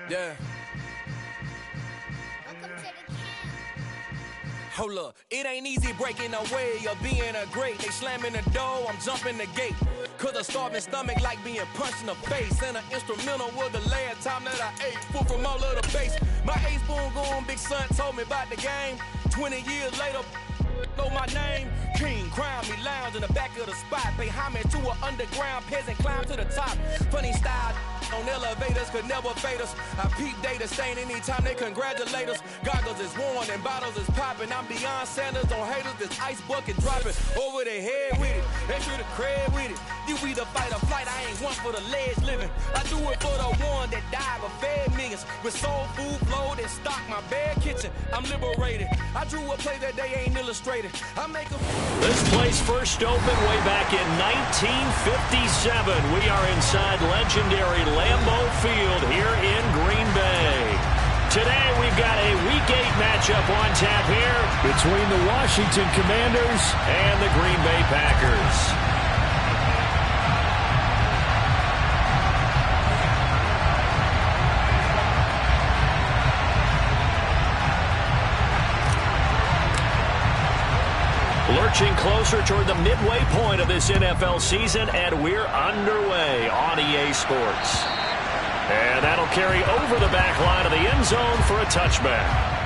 Yeah. Hold up, it ain't easy breaking away or being a great. They slamming the door, I'm jumping the gate. Cause a starving stomach like being punched in the face. And an instrumental was the last time that I ate. Full from all of the bass. My A-spoon going, big son told me about the game. 20 years later, know my name. King, crown me, lounge in the back of the spot. Pay homage to an underground peasant, climb to the top. Funny style on elevators could never fade us. I peep data stain anytime they congratulate us. Goggles is worn and bottles is popping. I'm beyond Sanders on haters, this ice bucket dropping over their head with it. Extra the cred with it. You either fight or flight, I ain't one for the ledge living. I do it for the one that died but fed millions. With soul food flowed and stocked my bare kitchen. I'm liberated. I drew a play that they ain't illustrated. I make a... This place first opened way back in 1957. We are inside legendary Lambeau Field here in Green Bay. Today we've got a Week 8 matchup on tap here between the Washington Commanders and the Green Bay Packers. Lurching closer toward the midway point of this NFL season, and we're underway on EA Sports. And that'll carry over the back line of the end zone for a touchback.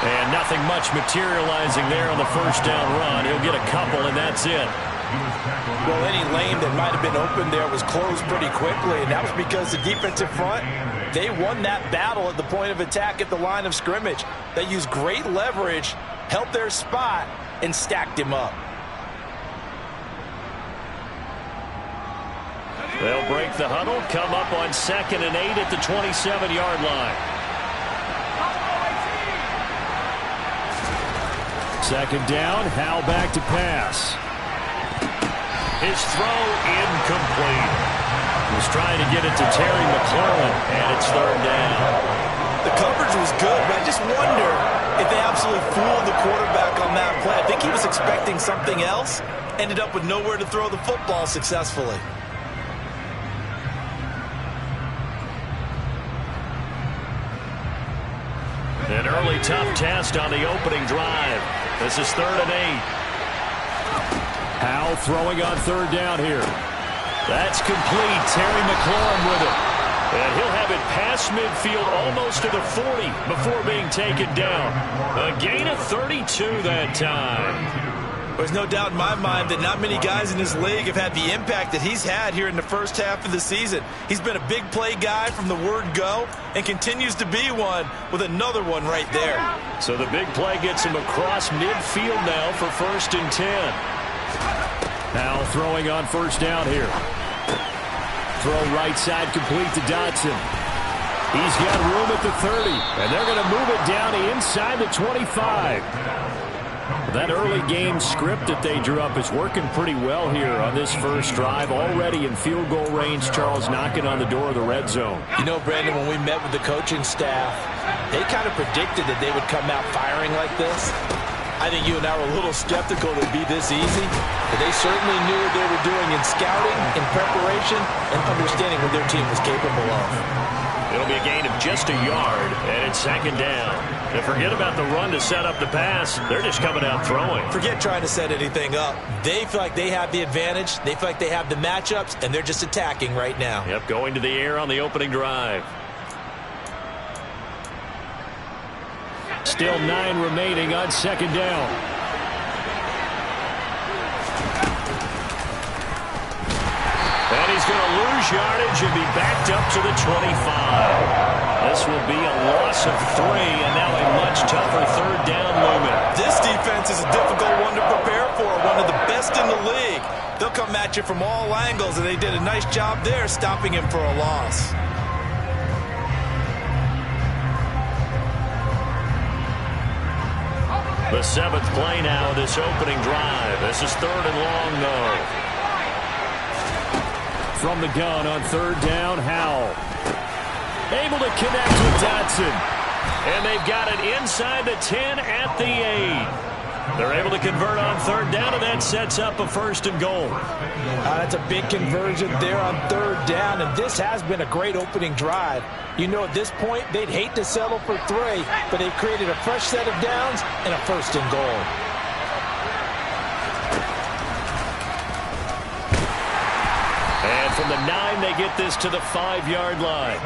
And nothing much materializing there on the first down run. He'll get a couple, and that's it. Well, any lane that might have been open there was closed pretty quickly, and that was because the defensive front, they won that battle at the point of attack at the line of scrimmage. They used great leverage, held their spot, and stacked him up. They'll break the huddle, come up on 2nd and 8 at the 27-yard line. Second down, Howell back to pass. His throw incomplete. He's trying to get it to Terry McLaurin, and it's 3rd down. The coverage was good, but I just wonder if they absolutely fooled the quarterback on that play. I think he was expecting something else, ended up with nowhere to throw the football successfully. An early tough test on the opening drive. This is 3rd and 8. Howell throwing on 3rd down here. That's complete. Terry McLaurin with it. And he'll have it past midfield almost to the 40 before being taken down. A gain of 32 that time. There's no doubt in my mind that not many guys in this league have had the impact that he's had here in the first half of the season. He's been a big play guy from the word go and continues to be one with another one right there. So the big play gets him across midfield now for 1st and 10. Now throwing on 1st down here. Throw right side complete to Dotson. He's got room at the 30, and they're going to move it down to inside the 25. That early game script that they drew up is working pretty well here on this first drive. Already in field goal range, Charles knocking on the door of the red zone. You know, Brandon, when we met with the coaching staff, they kind of predicted that they would come out firing like this. I think you and I were a little skeptical it would be this easy, but they certainly knew what they were doing in scouting, in preparation, and understanding what their team was capable of. It'll be a gain of just a yard, and it's second down. And forget about the run to set up the pass. They're just coming out throwing. Forget trying to set anything up. They feel like they have the advantage. They feel like they have the matchups, and they're just attacking right now. Yep, going to the air on the opening drive. Still 9 remaining on second down. And he's going to lose yardage and be backed up to the 25. This will be a loss of 3, and now a much tougher third down moment. This defense is a difficult one to prepare for, one of the best in the league. They'll come at you from all angles, and they did a nice job there stopping him for a loss. The 7th play now of this opening drive. This is 3rd and long, though. From the gun on 3rd down, Howell. Able to connect with Dotson. And they've got it inside the 10 at the 8. They're able to convert on 3rd down, and that sets up a 1st and goal. That's a big conversion there on 3rd down, and this has been a great opening drive. You know, at this point, they'd hate to settle for 3, but they've created a fresh set of downs and a 1st and goal. And from the 9, they get this to the 5-yard line.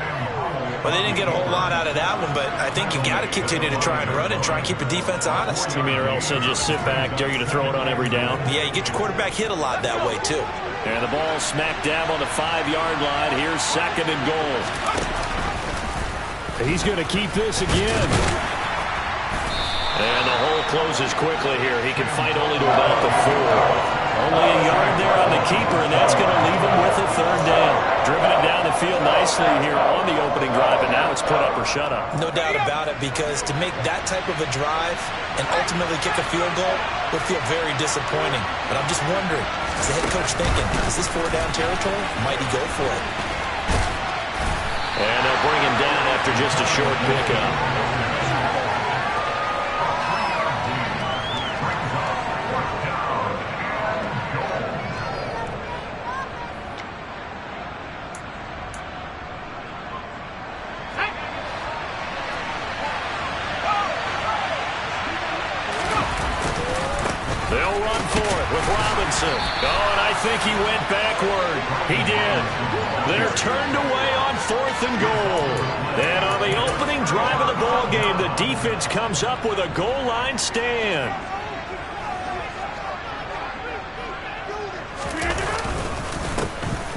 Well, they didn't get a whole lot out of that one, but I think you got to continue to try and run and try and keep the defense honest. You mean or else they'll just sit back, dare you to throw it on every down? Yeah, you get your quarterback hit a lot that way, too. And the ball smack dab on the 5-yard line. Here's 2nd and goal. He's going to keep this again. And the hole closes quickly here. He can fight only to about the 4. Only a yard there on the keeper, and that's going to leave him with a 3rd down. Driven it down the field nicely here on the opening drive, and now it's put up or shut up. No doubt about it, because to make that type of a drive and ultimately kick a field goal would feel very disappointing. But I'm just wondering, is the head coach thinking, is this 4-down territory? Might he go for it? And they'll bring him down after just a short pickup. They'll run for it with Robinson. Oh, and I think he went backward. He did. They're turned away on 4th and goal. And on the opening drive of the ball game, the defense comes up with a goal line stand.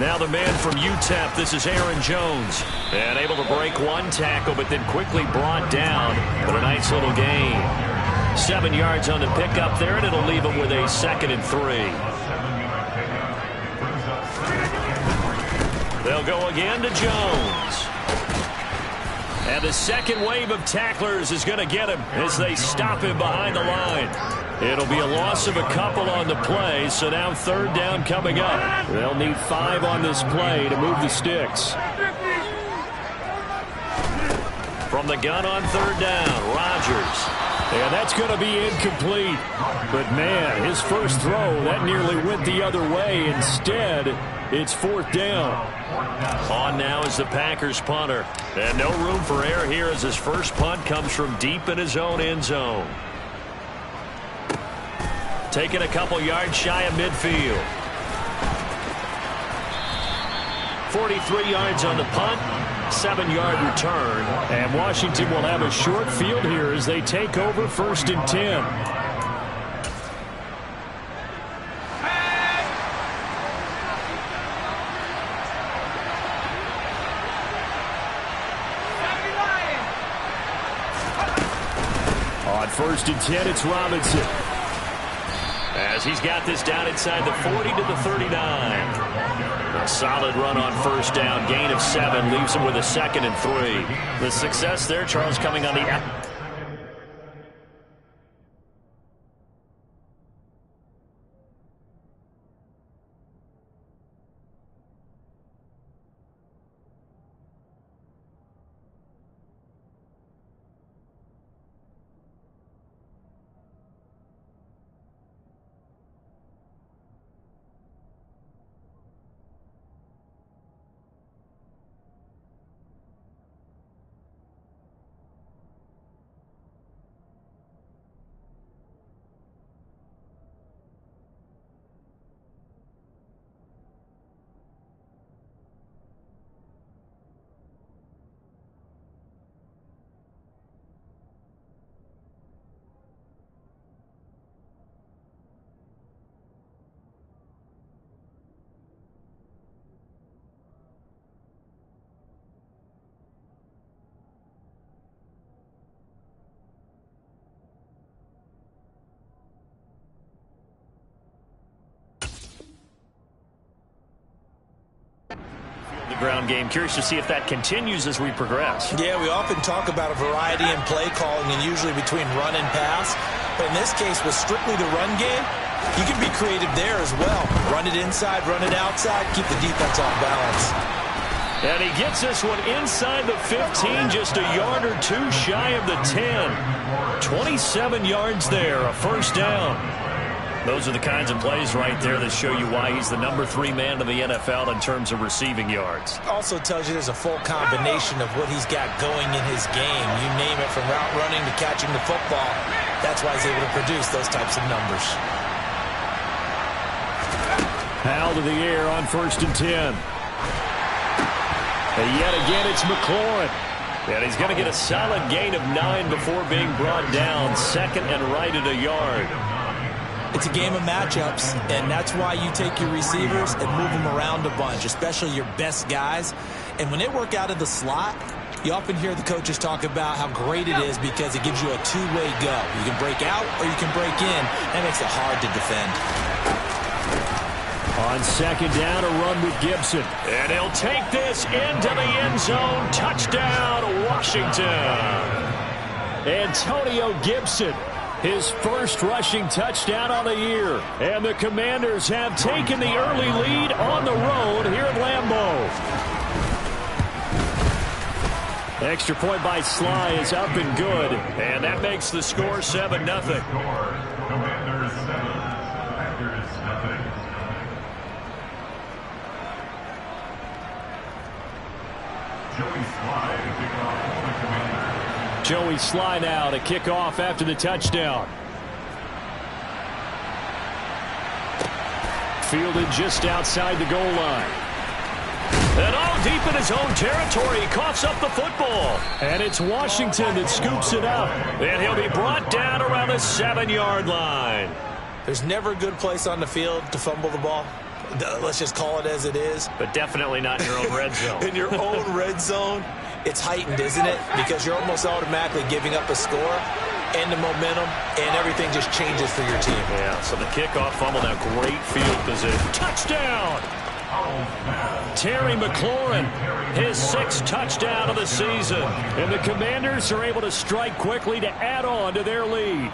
Now the man from UTEP, this is Aaron Jones. And able to break one tackle, but then quickly brought down. But a nice little gain. 7 yards on the pickup there, and it'll leave him with a 2nd and 3. They'll go again to Jones. And the second wave of tacklers is going to get him as they stop him behind the line. It'll be a loss of a couple on the play, so now 3rd down coming up. They'll need 5 on this play to move the sticks. From the gun on 3rd down, Rodgers. And that's going to be incomplete. But, man, his first throw, that nearly went the other way. Instead, it's 4th down. On now is the Packers punter. And no room for error here as his first punt comes from deep in his own end zone. Taking a couple yards shy of midfield. 43 yards on the punt. 7-yard return, and Washington will have a short field here as they take over 1st and 10. On 1st and 10, it's Robinson. As he's got this down inside the 40 to the 39. A solid run on 1st down. Gain of 7 leaves him with a 2nd and 3. The success there, Charles, coming on the The ground game. Curious to see if that continues as we progress. Yeah, we often talk about a variety in play calling and usually between run and pass. But in this case, with strictly the run game, you can be creative there as well. Run it inside, run it outside, keep the defense off balance. And he gets this one inside the 15, just a yard or two shy of the 10. 27 yards there, a first down. Those are the kinds of plays right there that show you why he's the number 3 man in the NFL in terms of receiving yards. Also tells you there's a full combination of what he's got going in his game. You name it, from route running to catching the football. That's why he's able to produce those types of numbers. Hal to the air on 1st and 10. And yet again, it's McLaurin. And he's going to get a solid gain of 9 before being brought down. 2nd and right at a yard. It's a game of matchups, and that's why you take your receivers and move them around a bunch, especially your best guys. And when they work out of the slot, you often hear the coaches talk about how great it is because it gives you a two-way go. You can break out or you can break in. That makes it hard to defend. On 2nd down, a run with Gibson. And he'll take this into the end zone. Touchdown, Washington. Antonio Gibson, his first rushing touchdown on the year. And the Commanders have taken the early lead on the road here at Lambeau. Extra point by Sly is up and good. And that makes the score 7-0. Commanders 7, Packers nothing. Joey Sly to kick off for the Commanders. Joey Sly now to kick off after the touchdown. Fielded just outside the goal line. And all deep in his own territory, he coughs up the football. And it's Washington that scoops it up. And he'll be brought down around the 7-yard line. There's never a good place on the field to fumble the ball. Let's just call it as it is. But definitely not in your own red zone. In your own red zone, it's heightened, isn't it? Because you're almost automatically giving up a score and the momentum, and everything just changes for your team. Yeah, so the kickoff fumble, now great field position. Touchdown! Terry McLaurin, his 6th touchdown of the season. And the Commanders are able to strike quickly to add on to their lead.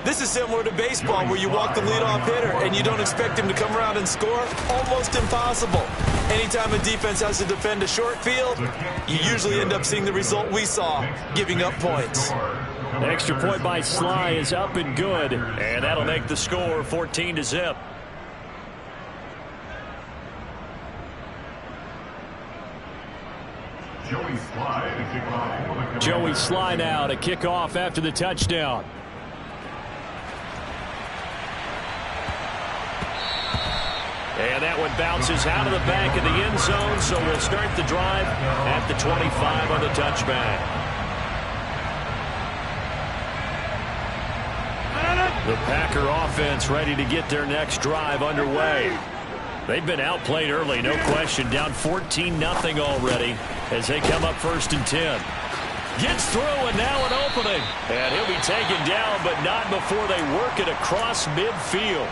This is similar to baseball where you walk the leadoff hitter and you don't expect him to come around and score. Almost impossible. Anytime a defense has to defend a short field, you usually end up seeing the result we saw, giving up points. Extra point by Sly is up and good. And that'll make the score 14-0. Joey Sly now to kick off after the touchdown. And that one bounces out of the back of the end zone, so we'll start the drive at the 25 on the touchback. The Packer offense ready to get their next drive underway. They've been outplayed early, no question. Down 14-0 already as they come up 1st and 10. Gets through, and now an opening. And he'll be taken down, but not before they work it across midfield.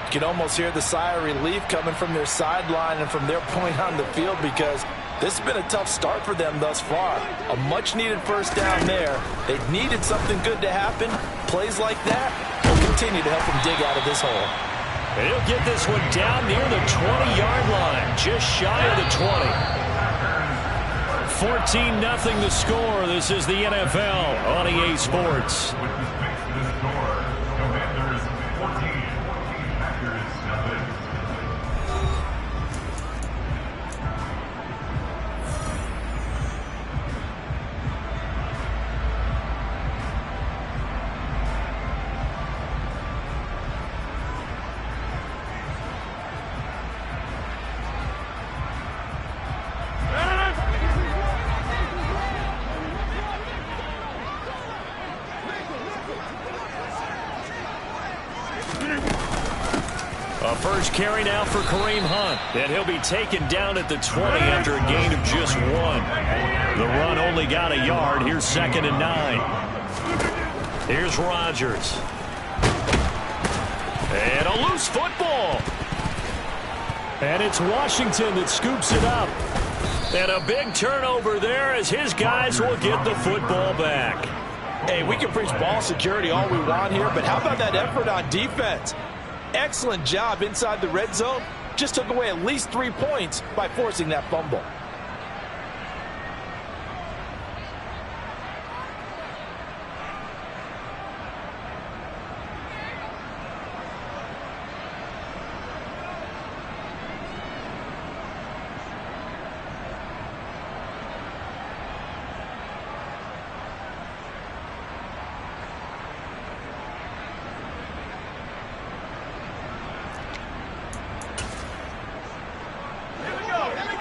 You can almost hear the sigh of relief coming from their sideline and from their point on the field because this has been a tough start for them thus far. A much-needed first down there. They needed something good to happen. Plays like that will continue to help them dig out of this hole. And he'll get this one down near the 20-yard line, just shy of the 20. 14-0 the score. This is the NFL on EA Sports. First carry now for Kareem Hunt. And he'll be taken down at the 20 after a gain of just 1. The run only got a yard. Here's 2nd and 9. Here's Rodgers. And a loose football. And it's Washington that scoops it up. And a big turnover there as his guys will get the football back. Hey, we can preach ball security all we want here, but how about that effort on defense? Excellent job inside the red zone. Just took away at least 3 points by forcing that fumble.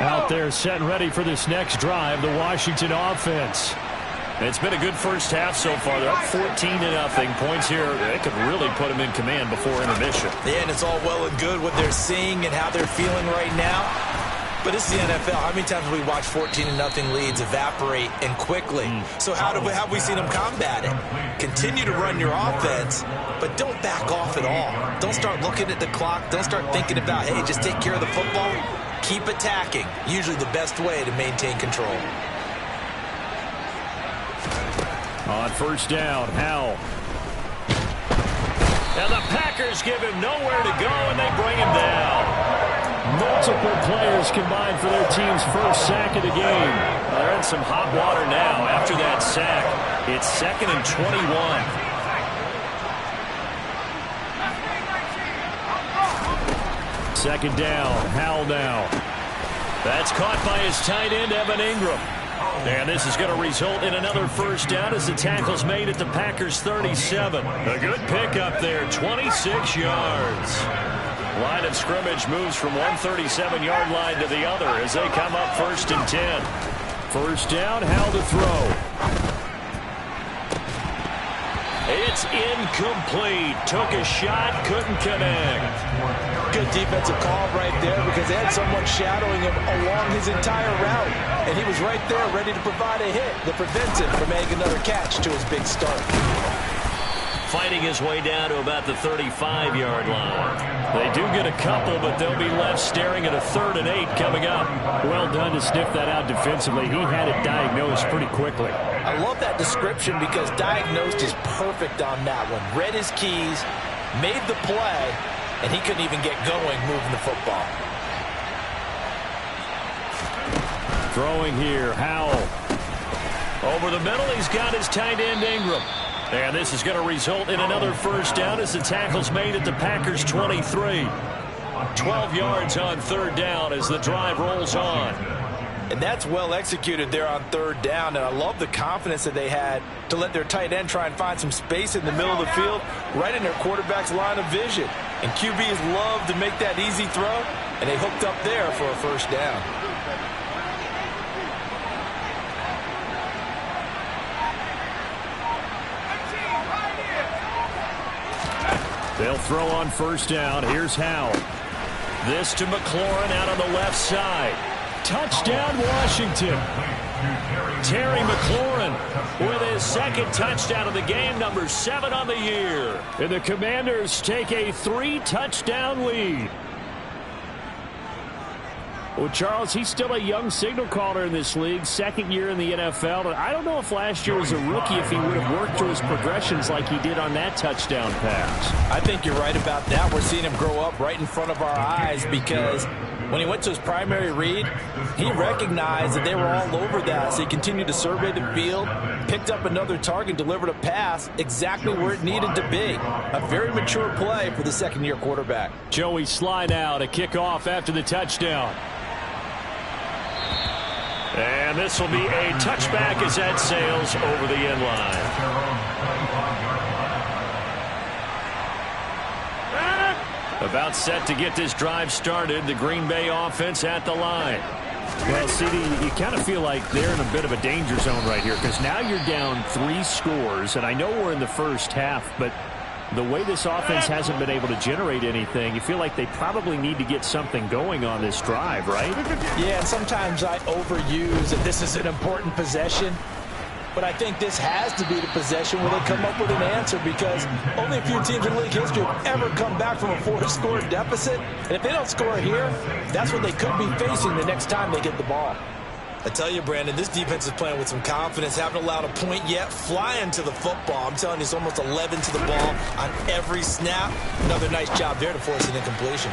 Out there set and ready for this next drive, the Washington offense. It's been a good first half so far. They're up 14-0. Points here, they could really put them in command before intermission. Yeah, and it's all well and good what they're seeing and how they're feeling right now. But this is the NFL. How many times have we watched 14-0 leads evaporate and quickly? So how have we seen them combat it? Continue to run your offense, but don't back off at all. Don't start looking at the clock. Don't start thinking about, hey, just take care of the football. Keep attacking. Usually the best way to maintain control. On first down, Howell. And the Packers give him nowhere to go, and they bring him down. Multiple players combined for their team's first sack of the game. They're in some hot water now after that sack. It's 2nd and 21. Second down, Howell now. That's caught by his tight end, Evan Ingram. And this is going to result in another first down as the tackle's made at the Packers' 37. A good pickup there, 26 yards. Line of scrimmage moves from one 37-yard line to the other as they come up 1st and 10. First down, Howell to throw. It's incomplete. Took a shot, couldn't connect. Good defensive call right there because they had someone shadowing him along his entire route. And he was right there ready to provide a hit that prevents him from making another catch to his big start. Fighting his way down to about the 35-yard line. They do get a couple, but they'll be left staring at a 3rd and 8 coming up. Well done to sniff that out defensively. He had it diagnosed pretty quickly. I love that description because diagnosed is perfect on that one. Read his keys, made the play, and he couldn't even get going moving the football. Throwing here, Howell. Over the middle, he's got his tight end, Ingram. And this is going to result in another first down as the tackle's made at the Packers' 23. 12 yards on 3rd down as the drive rolls on. And that's well executed there on 3rd down. And I love the confidence that they had to let their tight end try and find some space in the middle of the field, right in their quarterback's line of vision. And QBs love to make that easy throw, and they hooked up there for a first down. They'll throw on first down. Here's Howell. This to McLaurin out on the left side. Touchdown, Washington. Terry McLaurin with his 2nd touchdown of the game, number 7 on the year. And the Commanders take a 3-touchdown lead. Well, Charles, he's still a young signal caller in this league, 2nd year in the NFL. But I don't know if last year was a rookie if he would have worked through his progressions like he did on that touchdown pass. I think you're right about that. We're seeing him grow up right in front of our eyes because when he went to his primary read, he recognized that they were all over that. So he continued to survey the field, picked up another target, delivered a pass exactly where it needed to be. A very mature play for the 2nd-year quarterback. Joey Sly now to kick off after the touchdown. And this will be a touchback as that sails over the end line. About set to get this drive started, the Green Bay offense at the line. Well, CD, you kind of feel like they're in a bit of a danger zone right here because now you're down 3 scores, and I know we're in the first half, but the way this offense hasn't been able to generate anything, you feel like they probably need to get something going on this drive, right? Yeah, and sometimes I overuse that this is an important possession. But I think this has to be the possession where they come up with an answer, because only a few teams in league history have ever come back from a 4-score deficit. And if they don't score here, that's what they could be facing the next time they get the ball. I tell you, Brandon, this defense is playing with some confidence. Haven't allowed a point yet. Flying to the football. I'm telling you, it's almost 11 to the ball on every snap. Another nice job there to force an incompletion.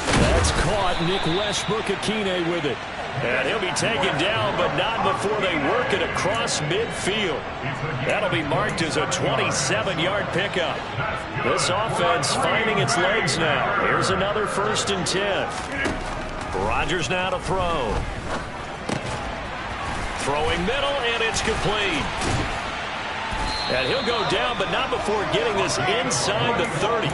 That's caught. Nick Westbrook-Akine with it. And he'll be taken down, but not before they work it across midfield. That'll be marked as a 27-yard pickup. This offense finding its legs now. Here's another 1st and 10. Rodgers now to throw. Throwing middle, and it's complete. And he'll go down, but not before getting this inside the 30.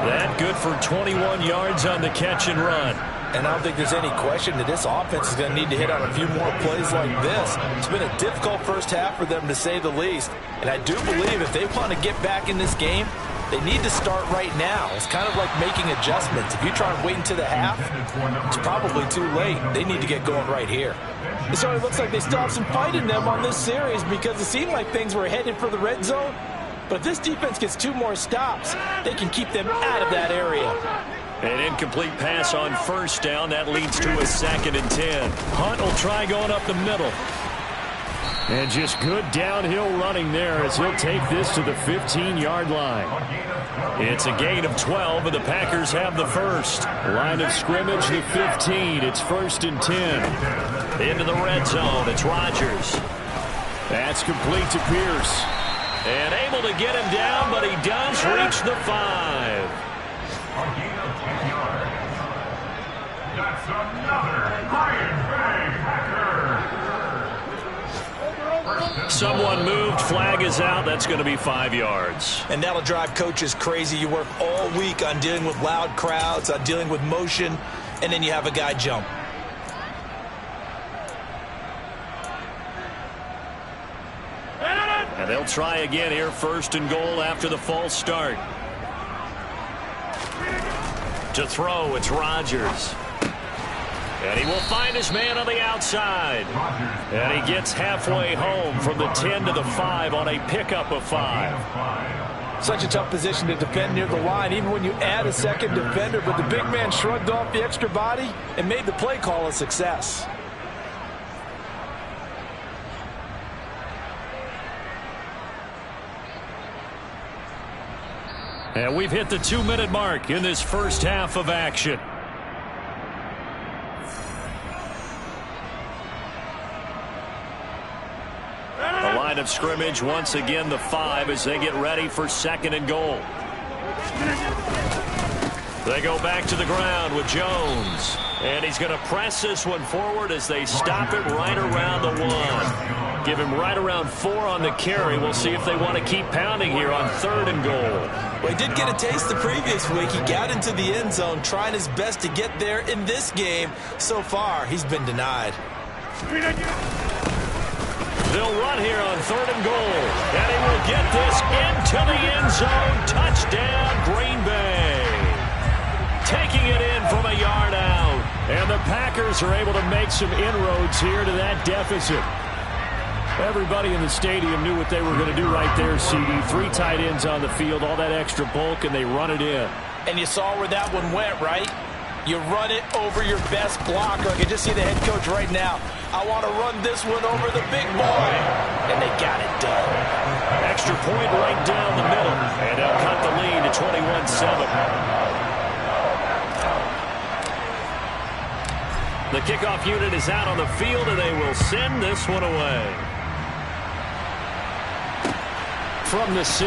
That good for 21 yards on the catch and run. And I don't think there's any question that this offense is going to need to hit on a few more plays like this. It's been a difficult first half for them, to say the least. And I do believe if they want to get back in this game, they need to start right now. It's kind of like making adjustments. If you try and wait until the half, it's probably too late. They need to get going right here. It certainly looks like they still have some fight in them on this series, because it seemed like things were headed for the red zone. But if this defense gets 2 more stops, they can keep them out of that area. An incomplete pass on 1st down. That leads to a 2nd and 10. Hunt will try going up the middle. And just good downhill running there as he'll take this to the 15-yard line. It's a gain of 12, and the Packers have the first. Line of scrimmage, the 15. It's 1st and 10. Into the red zone. It's Rodgers. That's complete to Pierce. And able to get him down, but he does reach the 5. A gain of 10 yards. That's another Green Bay Packer. Someone moved. Flag is out. That's going to be 5 yards. And that'll drive coaches crazy. You work all week on dealing with loud crowds, on dealing with motion, and then you have a guy jump. And they'll try again here, 1st and goal after the false start. To throw, it's Rodgers. And he will find his man on the outside. And he gets halfway home from the 10 to the 5 on a pickup of 5. Such a tough position to defend near the line, even when you add a second defender. But the big man shrugged off the extra body and made the play call a success. And we've hit the 2-minute mark in this first half of action. The line of scrimmage, once again the 5 as they get ready for 2nd and goal. They go back to the ground with Jones. And he's going to press this one forward as they stop it right around the 1. Give him right around 4 on the carry. We'll see if they want to keep pounding here on 3rd and goal. Well, he did get a taste the previous week. He got into the end zone, trying his best to get there in this game. So far, he's been denied. They'll run here on 3rd and goal. And he will get this into the end zone. Touchdown, Green Bay. Taking it in from a yard out. And the Packers are able to make some inroads here to that deficit. Everybody in the stadium knew what they were going to do right there, CD. 3 tight ends on the field, all that extra bulk, and they run it in. And you saw where that one went, right? You run it over your best blocker. I can just see the head coach right now. I want to run this one over the big boy. And they got it done. Extra point right down the middle. And they'll cut the lead to 21-7. The kickoff unit is out on the field, and they will send this one away. From the 6.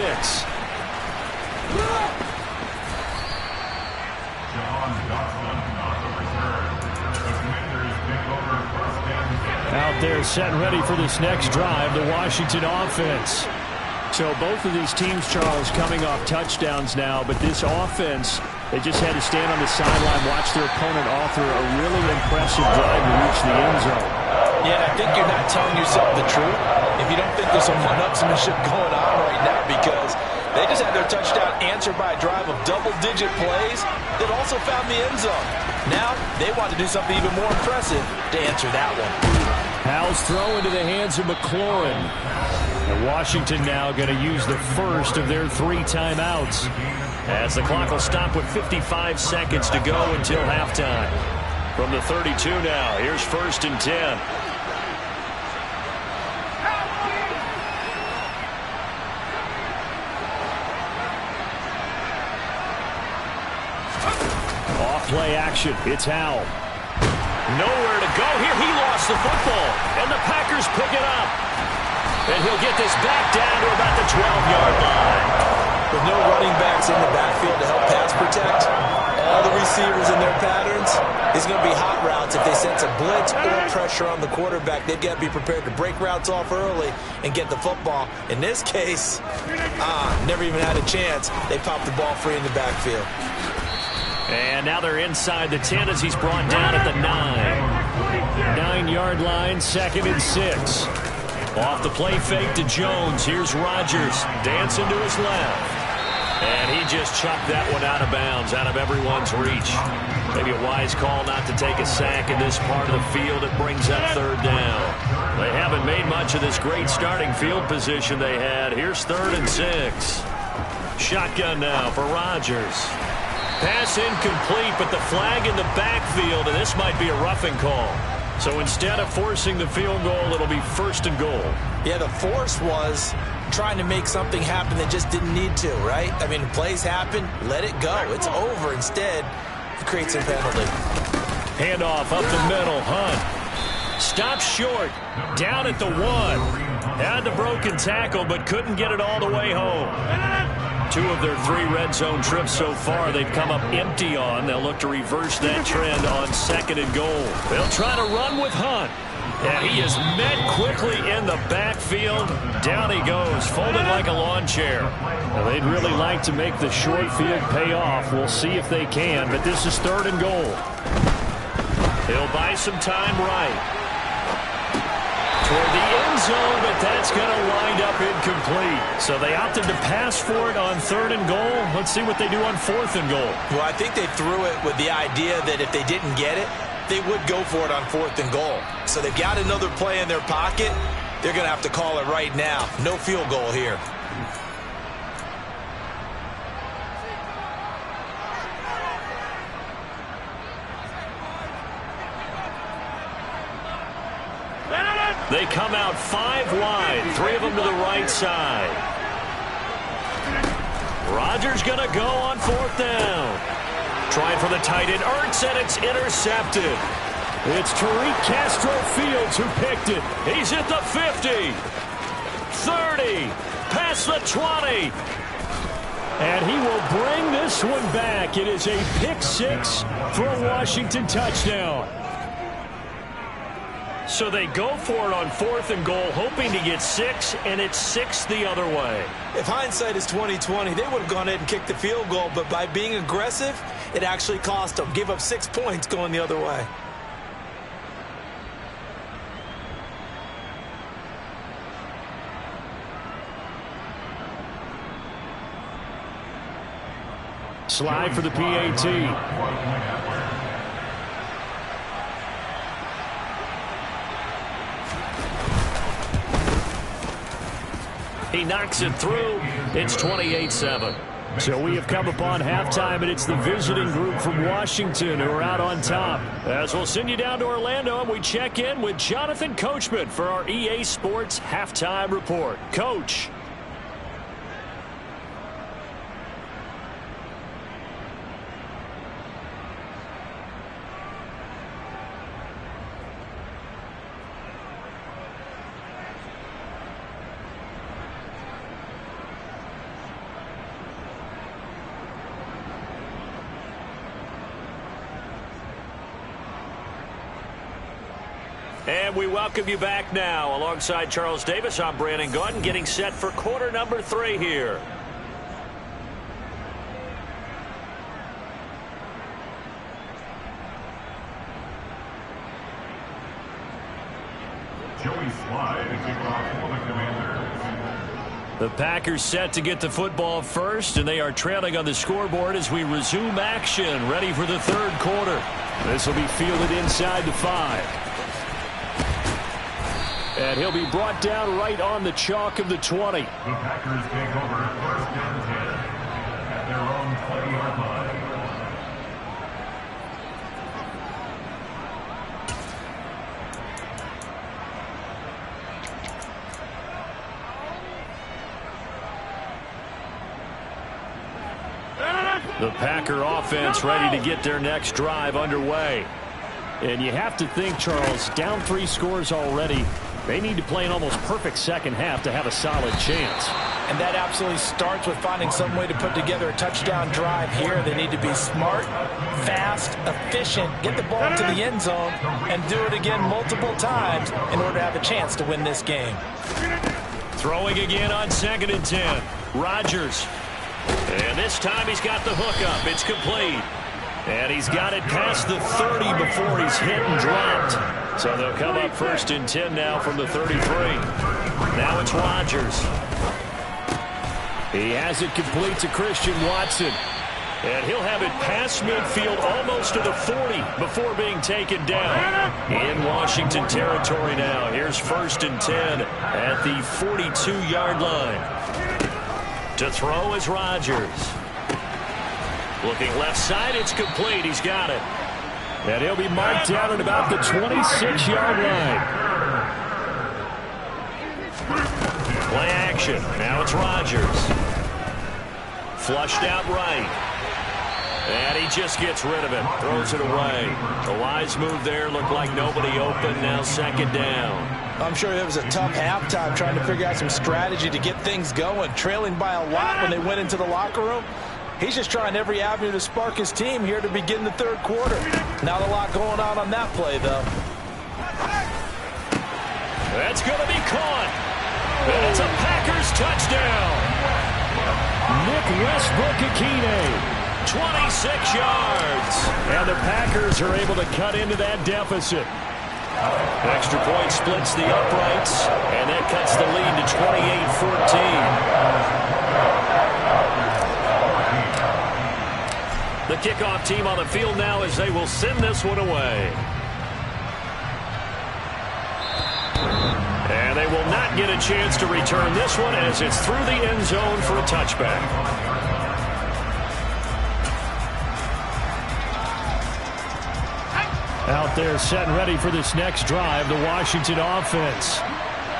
Out there set and ready for this next drive, the Washington offense. So both of these teams, Charles, coming off touchdowns now, but this offense, they just had to stand on the sideline, watch their opponent author a really impressive drive to reach the end zone. Yeah, I think you're not telling yourself the truth if you don't think there's some one-upsmanship going on right now, because they just had their touchdown answered by a drive of double-digit plays that also found the end zone. Now they want to do something even more impressive to answer that one. Powell's throw into the hands of McLaurin. And Washington now going to use the first of their 3 timeouts, as the clock will stop with 55 seconds to go until halftime. From the 32 now, here's 1st and 10. Off-play action. It's Howell. Nowhere to go here. He lost the football, and the Packers pick it up. And he'll get this back down to about the 12-yard line. With no running backs in the backfield to help pass protect, all the receivers in their patterns, these are going to be hot routes. If they sense a blitz or pressure on the quarterback, they've got to be prepared to break routes off early and get the football. In this case, never even had a chance. They popped the ball free in the backfield. And now they're inside the 10 as he's brought down at the 9. 9-yard line, 2nd and 6. Off the play fake to Jones. Here's Rodgers. Dancing to his left. And he just chucked that one out of bounds, out of everyone's reach. Maybe a wise call not to take a sack in this part of the field. It brings up 3rd down. They haven't made much of this great starting field position they had. Here's 3rd and 6. Shotgun now for Rodgers. Pass incomplete, but the flag in the backfield, and this might be a roughing call. So instead of forcing the field goal, it'll be 1st and goal. Yeah, the force was trying to make something happen that just didn't need to, right? I mean, plays happen, let it go. It's over. Instead, it creates a penalty. Handoff up the middle. Hunt stops short, down at the 1. Had the broken tackle, but couldn't get it all the way home. 2 of their 3 red zone trips so far they've come up empty on. They'll look to reverse that trend on 2nd and goal. They'll try to run with Hunt. And he is met quickly in the backfield. Down he goes, folded like a lawn chair. Now, they'd really like to make the short field pay off. We'll see if they can, but this is 3rd and goal. He'll buy some time right. Toward the end zone, but that's going to wind up incomplete. So they opted to pass for it on 3rd and goal. Let's see what they do on 4th and goal. Well, I think they threw it with the idea that if they didn't get it, they would go for it on 4th and goal. So they've got another play in their pocket. They're going to have to call it right now. No field goal here. They come out 5 wide, 3 of them to the right side. Rodgers going to go on 4th down. Trying for the tight end, Ertz, and it's intercepted. It's Tariq Castro-Fields who picked it. He's at the 50, 30, past the 20. And he will bring this one back. It is a pick-6 for a Washington touchdown. So they go for it on 4th and goal, hoping to get 6, and it's 6 the other way. If hindsight is 20/20, they would have gone ahead and kicked the field goal, but by being aggressive, it actually cost them. Give up 6 points going the other way. Slide for the PAT. He knocks it through. It's 28-7. So we have come upon halftime, and it's the visiting group from Washington who are out on top. As we'll send you down to Orlando, and we check in with Jonathan Coachman for our EA Sports Halftime Report. Coach. And we welcome you back now. Alongside Charles Davis, I'm Brandon Gaudin, getting set for quarter number 3 here. Joey Slide is kickoff for the Commanders. The Packers set to get the football first, and they are trailing on the scoreboard as we resume action, ready for the 3rd quarter. This will be fielded inside the 5. And he'll be brought down right on the chalk of the 20. The Packers take over 1st and 10 at their own 20-yard line. The Packer offense ready to get their next drive underway. And you have to think, Charles, down 3 scores already. They need to play an almost perfect second half to have a solid chance. And that absolutely starts with finding some way to put together a touchdown drive here. They need to be smart, fast, efficient, get the ball to the end zone, and do it again multiple times in order to have a chance to win this game. Throwing again on 2nd and 10. Rodgers. And this time he's got the hook up. It's complete. And he's got it past the 30 before he's hit and dropped. So they'll come up 1st and 10 now from the 33. Now it's Rodgers. He has it complete to Christian Watson. And he'll have it past midfield almost to the 40 before being taken down. In Washington territory now. Here's 1st and 10 at the 42-yard line. To throw is Rodgers. Looking left side, it's complete. He's got it. And he'll be marked down at about the 26-yard line. Play action. Now it's Rodgers. Flushed out right. And he just gets rid of it. Throws it away. A wise move there. Looked like nobody open. Now 2nd down. I'm sure it was a tough halftime trying to figure out some strategy to get things going. Trailing by a lot when they went into the locker room. He's just trying every avenue to spark his team here to begin the 3rd quarter. Not a lot going on that play, though. That's going to be caught. And it's a Packers touchdown. Nick Westbrook-Akine. 26 yards. And the Packers are able to cut into that deficit. Extra point splits the uprights, and that cuts the lead to 28-14. The kickoff team on the field now as they will send this one away. And they will not get a chance to return this one as it's through the end zone for a touchback. Out there set and ready for this next drive, the Washington offense.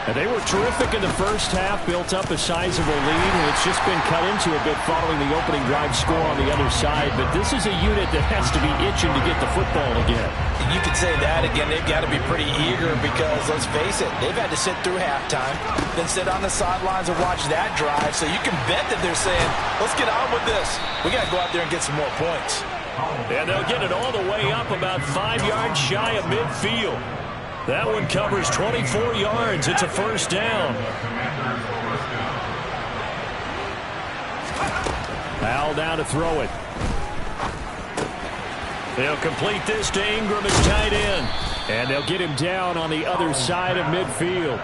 And they were terrific in the first half, built up a sizable lead, and it's just been cut into a bit following the opening drive score on the other side. But this is a unit that has to be itching to get the football again. You could say that again. They've got to be pretty eager because, let's face it, they've had to sit through halftime, then sit on the sidelines and watch that drive. So you can bet that they're saying, let's get on with this. We got to go out there and get some more points. And they'll get it all the way up about 5 yards shy of midfield. That one covers 24 yards. It's a 1st down. Powell down to throw it. They'll complete this to Ingram as tight end. And they'll get him down on the other side of midfield.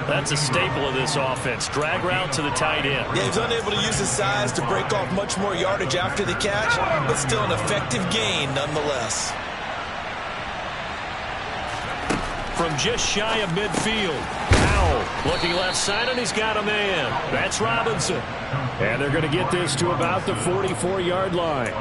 That's a staple of this offense. Drag route to the tight end. Yeah, he's unable to use his size to break off much more yardage after the catch, but still an effective gain nonetheless. From just shy of midfield, Powell looking left side, and he's got a man. That's Robinson. And they're going to get this to about the 44-yard line.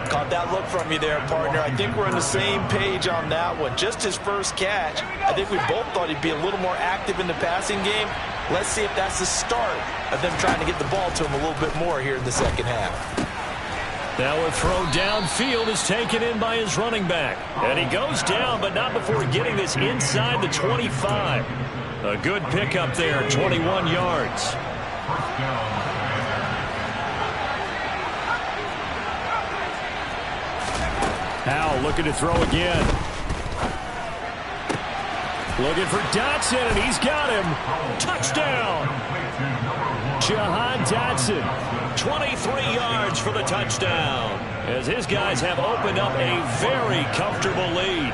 Caught that look from you there, partner. I think we're on the same page on that one. Just his first catch. I think we both thought he'd be a little more active in the passing game. Let's see if that's the start of them trying to get the ball to him a little bit more here in the second half. Now a throw downfield is taken in by his running back. And he goes down, but not before getting this inside the 25. A good pickup there, 21 yards. Powell looking to throw again. Looking for Dotson, and he's got him. Touchdown! Jahan Dotson, 23 yards for the touchdown, as his guys have opened up a very comfortable lead.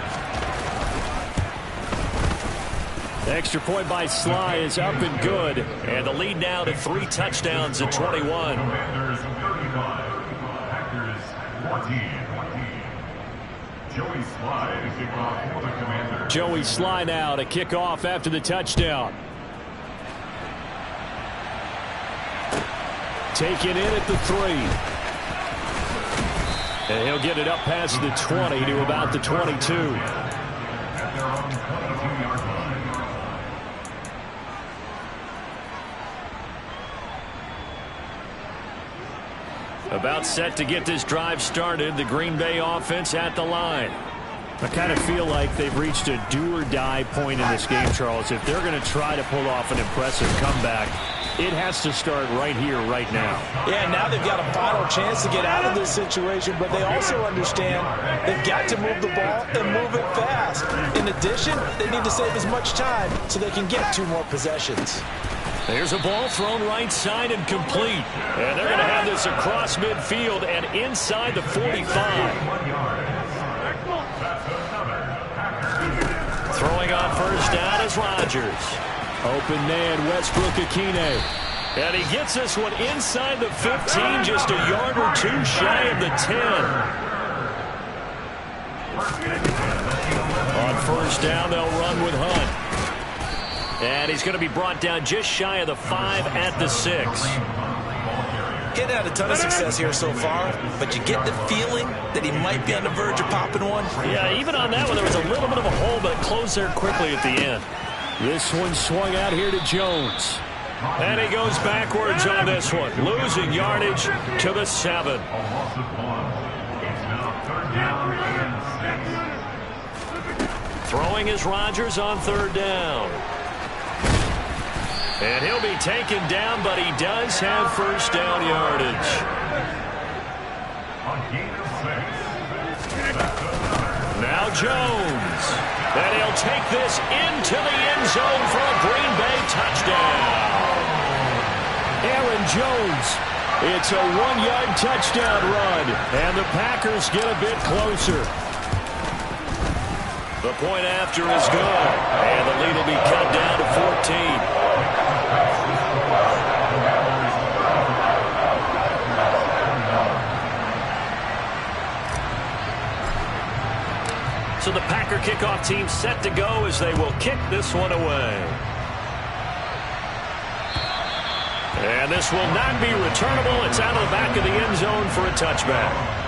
The extra point by Sly is up and good, and the lead now to 3 touchdowns at 21. Commanders 35, Packers 14. Joey Sly to kick off for the Commanders. Joey Sly now to kick off after the touchdown. Taken in at the 3. And he'll get it up past the 20 to about the 22. At their own 22-yard line. About set to get this drive started. The Green Bay offense at the line. I kind of feel like they've reached a do-or-die point in this game, Charles. If they're going to try to pull off an impressive comeback, it has to start right here, right now. Yeah, now they've got a final chance to get out of this situation, but they also understand they've got to move the ball and move it fast. In addition, they need to save as much time so they can get 2 more possessions. There's a ball thrown right side and complete. And they're going to have this across midfield and inside the 45. Throwing on first down is Rodgers. Open man, Westbrook-Akine. And he gets this one inside the 15, just a yard or 2 shy of the 10. On first down, they'll run with Hunt. And he's going to be brought down just shy of the 5 at the 6. Getting had a ton of success here so far, but you get the feeling that he might be on the verge of popping one. Yeah, even on that one, there was a little bit of a hole, but it closed there quickly at the end. This one swung out here to Jones. And he goes backwards on this one, losing yardage to the 7. Throwing is Rodgers on third down. And he'll be taken down, but he does have first down yardage. Now Jones. And he'll take this into the end zone for a Green Bay touchdown. Aaron Jones. It's a 1-yard touchdown run. And the Packers get a bit closer. The point after is good. And the lead will be cut down to 14. So the Packer kickoff team set to go as they will kick this one away. And this will not be returnable. It's out of the back of the end zone for a touchback.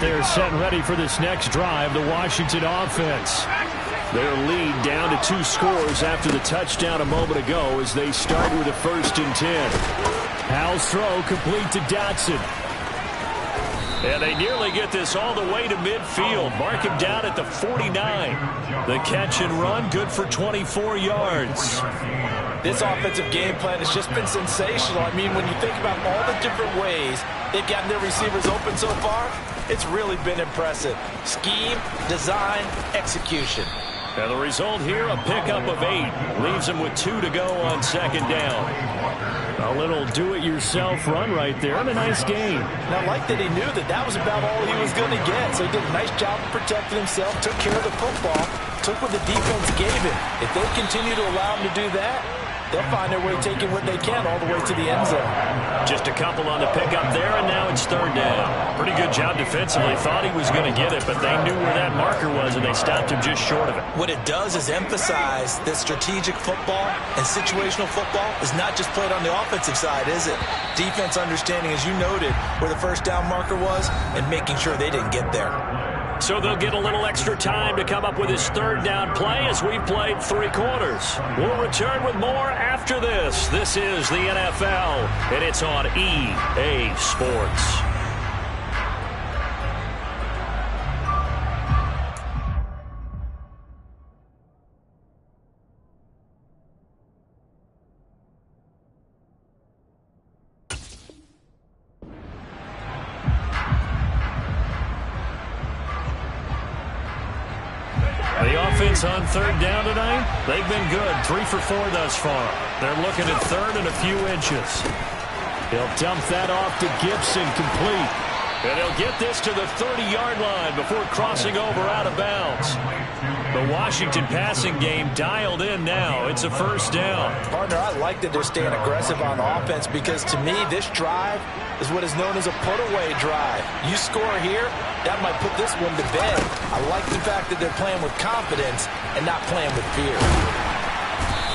They're set and ready for this next drive, the Washington offense. Their lead down to 2 scores after the touchdown a moment ago as they start with a 1st and 10. Howell's throw complete to Dotson. And they nearly get this all the way to midfield. Mark him down at the 49. The catch and run, good for 24 yards. This offensive game plan has just been sensational. I mean, when you think about all the different ways they've gotten their receivers open so far, it's really been impressive. Scheme, design, execution. And the result here, a pickup of 8. Leaves them with 2 to go on 2nd down. A little do-it-yourself run right there, and a nice game. And I like that he knew that that was about all he was going to get. So he did a nice job of protecting himself, took care of the football, took what the defense gave him. If they continue to allow him to do that, they'll find their way taking what they can all the way to the end zone. Just a couple on the pickup there, and now it's 3rd down. Pretty good job defensively. Thought he was going to get it, but they knew where that marker was, and they stopped him just short of it. What it does is emphasize that strategic football and situational football is not just played on the offensive side, is it? Defense understanding, as you noted, where the 1st down marker was and making sure they didn't get there. So they'll get a little extra time to come up with his 3rd down play as we've played 3 quarters. We'll return with more after this. This is the NFL, and it's on EA Sports. On 3rd down tonight, they've been good. 3 for 4 thus far. They're looking at 3rd and a few inches. He'll dump that off to Gibson, complete. And he'll get this to the 30-yard line before crossing over out of bounds. The Washington passing game dialed in now. It's a first down. Partner, I like that they're staying aggressive on offense because, to me, this drive is what is known as a put-away drive. You score here, that might put this one to bed. I like the fact that they're playing with confidence and not playing with fear.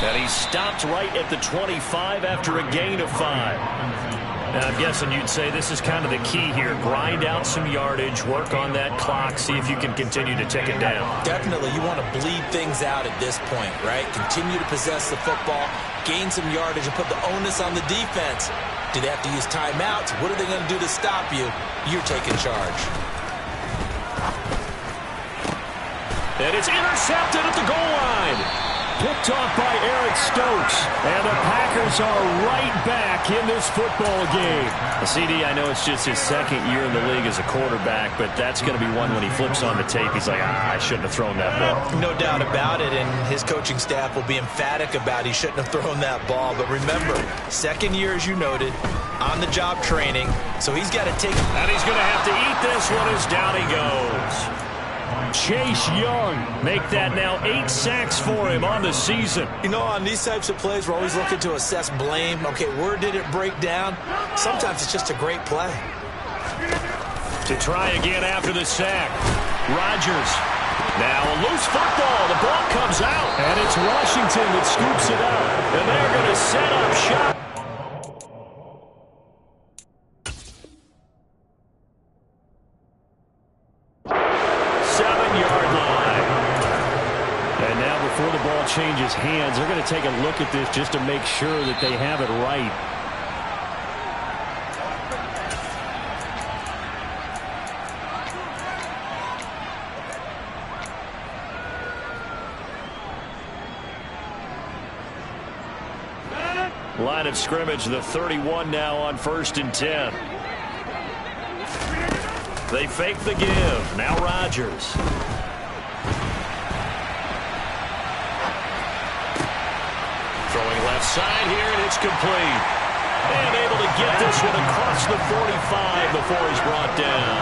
And he stopped right at the 25 after a gain of 5. Now, I'm guessing you'd say this is kind of the key here. Grind out some yardage, work on that clock, see if you can continue to tick it down. Definitely. You want to bleed things out at this point, right? Continue to possess the football, gain some yardage, and put the onus on the defense. Do they have to use timeouts? What are they going to do to stop you? You're taking charge. And it's intercepted at the goal line. Picked off by Eric Stokes. And the Packers are right back in this football game. CD, I know it's just his second year in the league as a quarterback, but that's going to be one when he flips on the tape. He's like, I shouldn't have thrown that ball. No doubt about it, and his coaching staff will be emphatic about he shouldn't have thrown that ball. But remember, second year, as you noted, on-the-job training, so he's got to take... And he's going to have to eat this one as down he goes. Chase Young, make that now 8 sacks for him on the season. You know, on these types of plays, we're always looking to assess blame. Okay, where did it break down? Sometimes it's just a great play. To try again after the sack. Rodgers. Now a loose football. The ball comes out. And it's Washington that scoops it up. And they're going to set up shop. Before the ball changes hands, they're going to take a look at this just to make sure that they have it right. Line of scrimmage, the 31 now on 1st and 10. They fake the give. Now Rodgers. Throwing left side here, and it's complete. And able to get this one across the 45 before he's brought down.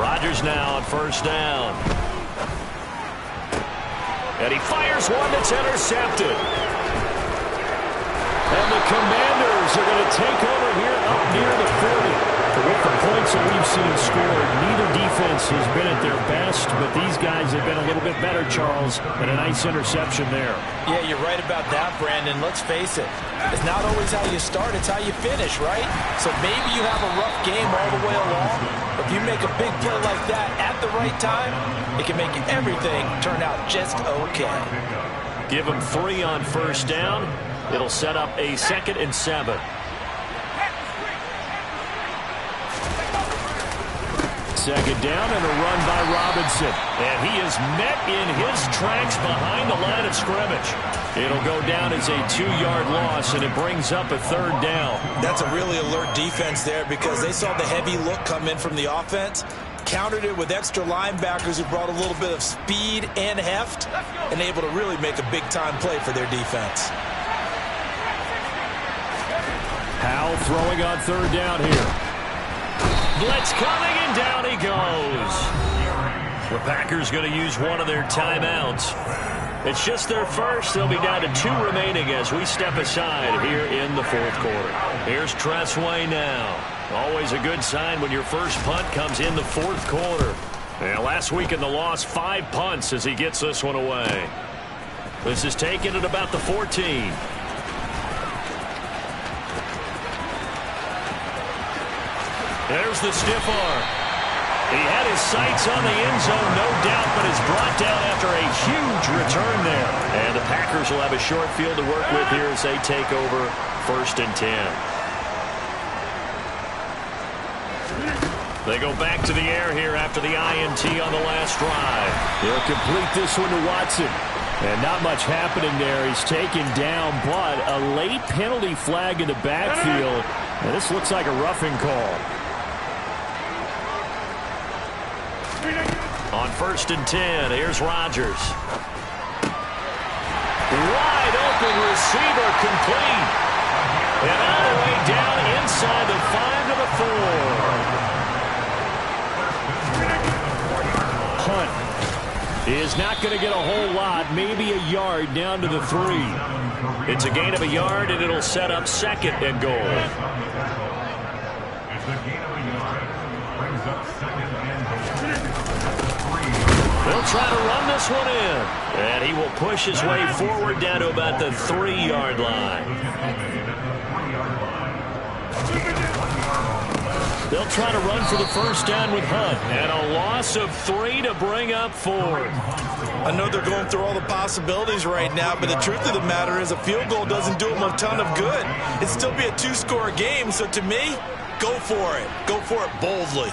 Rodgers now on 1st down. And he fires one that's intercepted. And the Commanders are going to take over here up near the 40. With the points that we've seen scored, neither defense has been at their best, but these guys have been a little bit better, Charles, and a nice interception there. Yeah, you're right about that, Brandon. Let's face it. It's not always how you start, it's how you finish, right? So maybe you have a rough game all the way along, but if you make a big play like that at the right time, it can make everything turn out just okay. Give them 3 on 1st down. It'll set up a 2nd and 7. Second down and a run by Robinson. And he is met in his tracks behind the line of scrimmage. It'll go down as a 2-yard loss, and it brings up a 3rd down. That's a really alert defense there because they saw the heavy look come in from the offense, countered it with extra linebackers who brought a little bit of speed and heft, and able to really make a big-time play for their defense. Howell throwing on 3rd down here. Blitz coming, and down he goes. The Packers going to use one of their timeouts. It's just their first. They'll be down to 2 remaining as we step aside here in the 4th quarter. Here's Tressway now. Always a good sign when your first punt comes in the 4th quarter. And last week in the loss, 5 punts as he gets this one away. This is taken at about the 14. There's the stiff arm. He had his sights on the end zone, no doubt, but is brought down after a huge return there. And the Packers will have a short field to work with here as they take over 1st and 10. They go back to the air here after the INT on the last drive. They'll complete this one to Watson. And not much happening there. He's taken down, but a late penalty flag in the backfield. And this looks like a roughing call. On 1st and 10, here's Rodgers. Wide open receiver complete. And all the way down inside the 5 to the 4. Hunt is not going to get a whole lot, maybe a yard down to the 3. It's a gain of a yard, and it'll set up 2nd and goal. It's a gain of a yard. Brings up 2nd and goal. They'll try to run this one in. And he will push his way forward down to about the 3-yard line. They'll try to run for the first down with Hunt. And a loss of 3 to bring up 4th. I know they're going through all the possibilities right now, but the truth of the matter is a field goal doesn't do them a ton of good. It'd still be a 2-score game, so to me, go for it. Go for it boldly.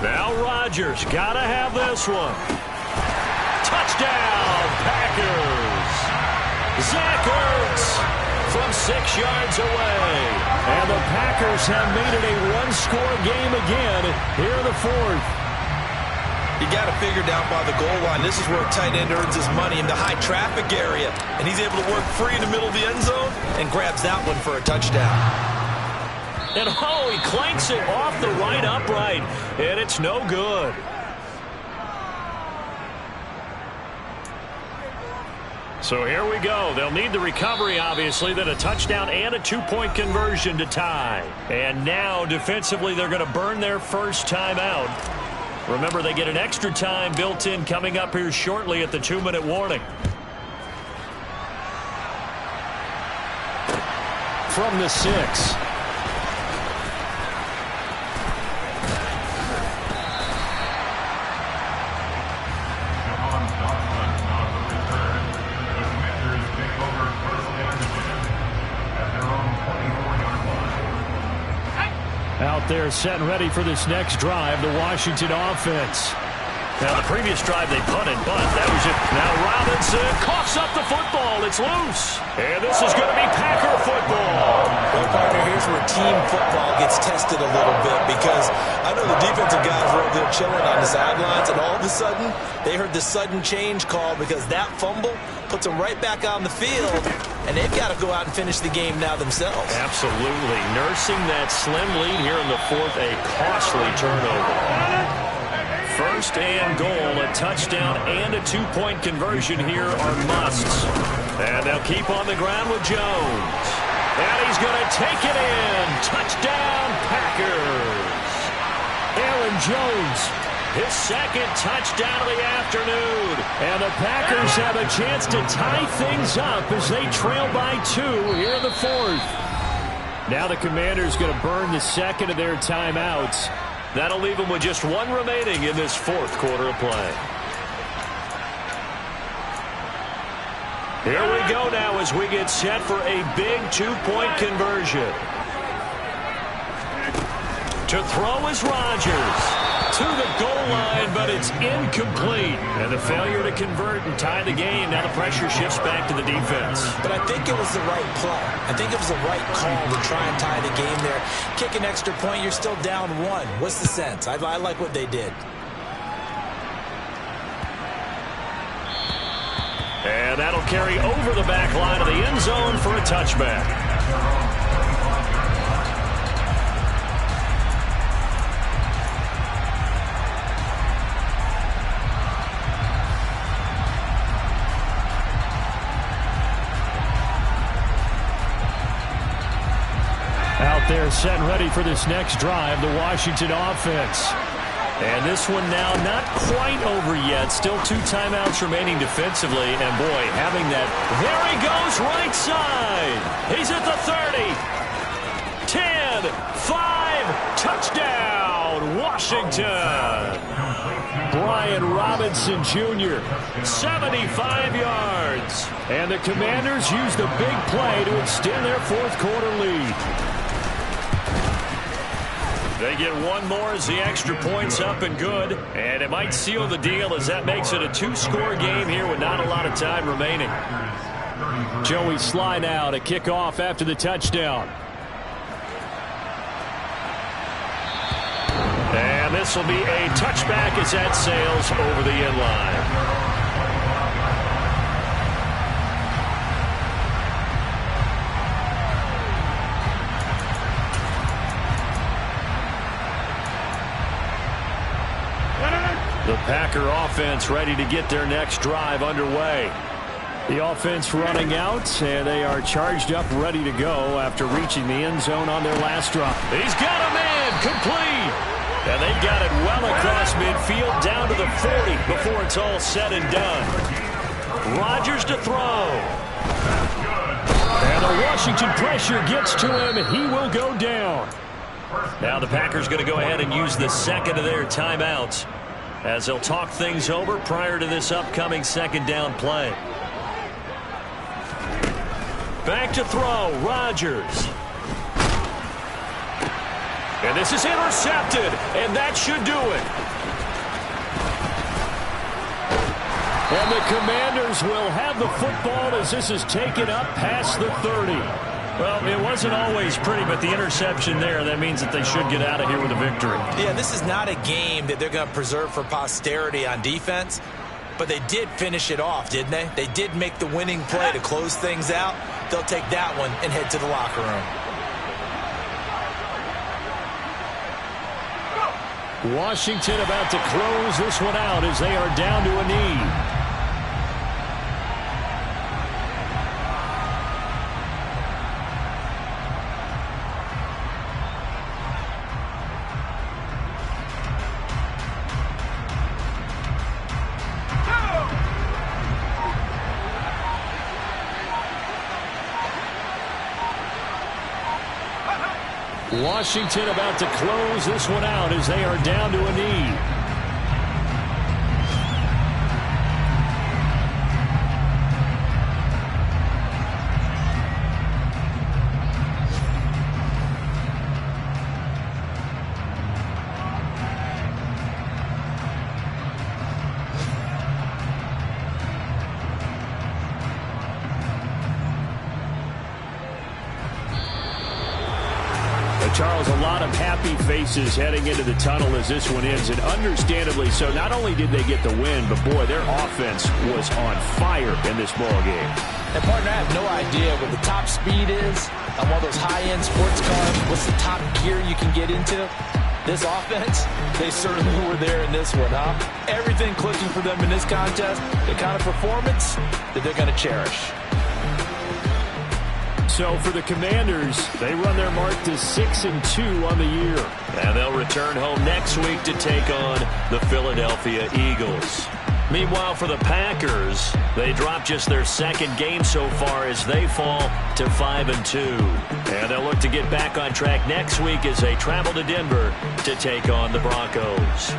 Now Rodgers got to have this one. Touchdown, Packers. Zach Ertz from 6 yards away. And the Packers have made it a 1-score game again here in the 4th. You got to figure down by the goal line. This is where a tight end earns his money in the high traffic area. And he's able to work free in the middle of the end zone and grabs that one for a touchdown. And oh, he clanks it off the right upright. And it's no good. So here we go. They'll need the recovery, obviously, then a touchdown and a 2-point conversion to tie. And now, defensively, they're going to burn their first time out. Remember, they get an extra time built in coming up here shortly at the 2-minute warning. From the 6. Out there set and ready for this next drive, the Washington offense. Now, the previous drive they punted, but that was it. Now Robinson coughs up the football. It's loose. And this is going to be Packer football. Well, partner, here's where team football gets tested a little bit because I know the defensive guys were over there chilling on the sidelines, and all of a sudden, they heard the sudden change call because that fumble puts them right back on the field, and they've got to go out and finish the game now themselves. Absolutely. Nursing that slim lead here in the 4th, a costly turnover. First and goal, a touchdown and a 2-point conversion here are musts. And they'll keep on the ground with Jones. And he's going to take it in. Touchdown, Packers. Aaron Jones, his 2nd touchdown of the afternoon. And the Packers have a chance to tie things up as they trail by 2 here in the 4th. Now the Commanders going to burn the 2nd of their timeouts. That'll leave them with just 1 remaining in this 4th quarter of play. Here we go now as we get set for a big 2-point conversion. To throw is Rodgers. To the goal line, but it's incomplete. And the failure to convert and tie the game. Now the pressure shifts back to the defense. But I think it was the right play. I think it was the right call to try and tie the game there. Kick an extra point, you're still down 1. What's the sense? I like what they did. And that'll carry over the back line of the end zone for a touchback. Out there set and ready for this next drive, the Washington offense. And this one now not quite over yet. Still 2 timeouts remaining defensively. And boy, having that. There he goes right side. He's at the 30. 10, 5, touchdown, Washington. Brian Robinson Jr., 75 yards. And the Commanders use the big play to extend their 4th quarter lead. They get 1 more as the extra point's up and good. And it might seal the deal as that makes it a 2-score game here with not a lot of time remaining. Joey Sly now to kick off after the touchdown. And this will be a touchback as that sails over the end line. 2 The Packer offense ready to get their next drive underway. The offense running out, and they are charged up, ready to go after reaching the end zone on their last drive. He's got a man complete. And they've got it well across midfield down to the 40 before it's all said and done. Rodgers to throw. And the Washington pressure gets to him. He will go down. Now the Packers going to go ahead and use the second of their timeouts as they'll talk things over prior to this upcoming second down play. Back to throw, Rodgers. And this is intercepted, and that should do it. And the Commanders will have the football as this is taken up past the 30. Well, it wasn't always pretty, but the interception there, that means that they should get out of here with a victory. Yeah, this is not a game that they're going to preserve for posterity on defense, but they did finish it off, didn't they? They did make the winning play to close things out. They'll take that one and head to the locker room. Washington about to close this one out as they are down to a knee. Washington about to close this one out as they are down to a knee. Charles, a lot of happy faces heading into the tunnel as this one ends, and understandably so. Not only did they get the win, but boy, their offense was on fire in this ball game. And partner, I have no idea what the top speed is on one of those high-end sports cars. What's the top gear you can get into? This offense, they certainly were there in this one, huh? Everything clicking for them in this contest, the kind of performance that they're going to cherish. So for the Commanders, they run their mark to 6-2 on the year. And they'll return home next week to take on the Philadelphia Eagles. Meanwhile, for the Packers, they drop just their second game so far as they fall to 5-2. And they'll look to get back on track next week as they travel to Denver to take on the Broncos.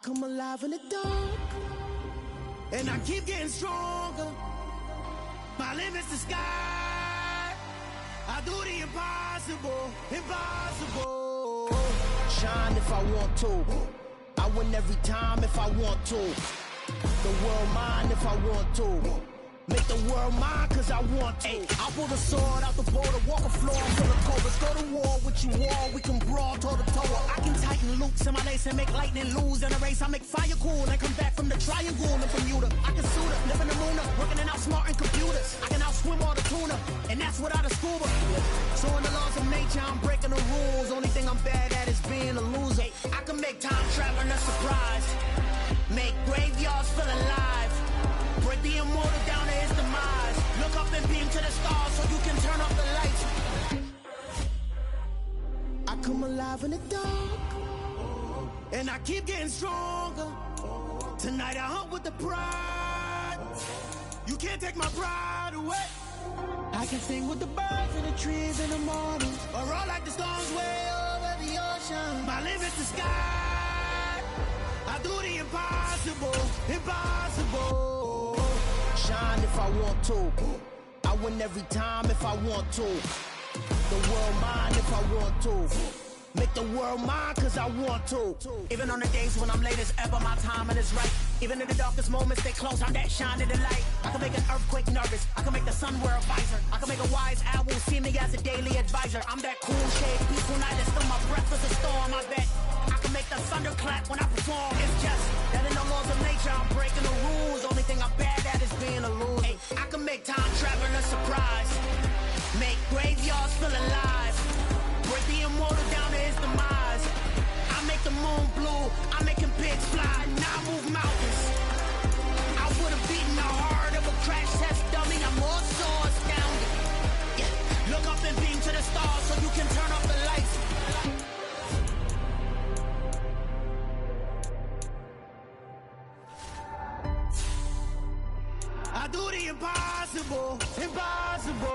Come alive in the dark, and I keep getting stronger. My limit's the sky. I do the impossible, impossible. Shine if I want to. I win every time if I want to. The world mine if I want to. Make the world mine cause I want to. Ay, I'll pull the sword out the border, walk a floor full of cobras. Go to war with you all, we can brawl toe to toe. I can tighten loops in my lace and make lightning lose in a race. I make fire cool and come back from the triangle in Bermuda. I can suit up, live in the moon up, working and outsmarting computers. I can outswim all the tuna, and that's without a scuba. So in the laws of nature, I'm breaking the rules. Only thing I'm bad at is being a loser. I can make time traveling a surprise, make graveyards feel alive. Break the immortal down to his demise. Look up and beam to the stars so you can turn off the lights. I come alive in the dark, and I keep getting stronger. Tonight I hunt with the pride. You can't take my pride away. I can sing with the birds and the trees in the morning, or roll like the storms way over the ocean. My limit's the sky. I do the impossible, impossible. Shine if I want to. I win every time if I want to. The world mine if I want to. Make the world mine cause I want to. Even on the days when I'm late as ever, my timing is right. Even in the darkest moments, stay close, I'm that shining the light. I can make an earthquake nervous, I can make the sun wear a visor. I can make a wise owl see me as a daily advisor. I'm that cool shade, peaceful night, and still my breath is a storm, I bet. I can make the thunder clap when I perform. It's just that in the laws of nature, I'm breaking the rules. Only thing I'm bad at is being a loser. Ay, I can make time traveling a surprise, make graveyards feel fly, now I move mountains. I would have beaten the heart of a crash test dummy. I'm more so astounded. Yeah. Look up and beam to the stars so you can turn off the lights. I do the impossible, impossible.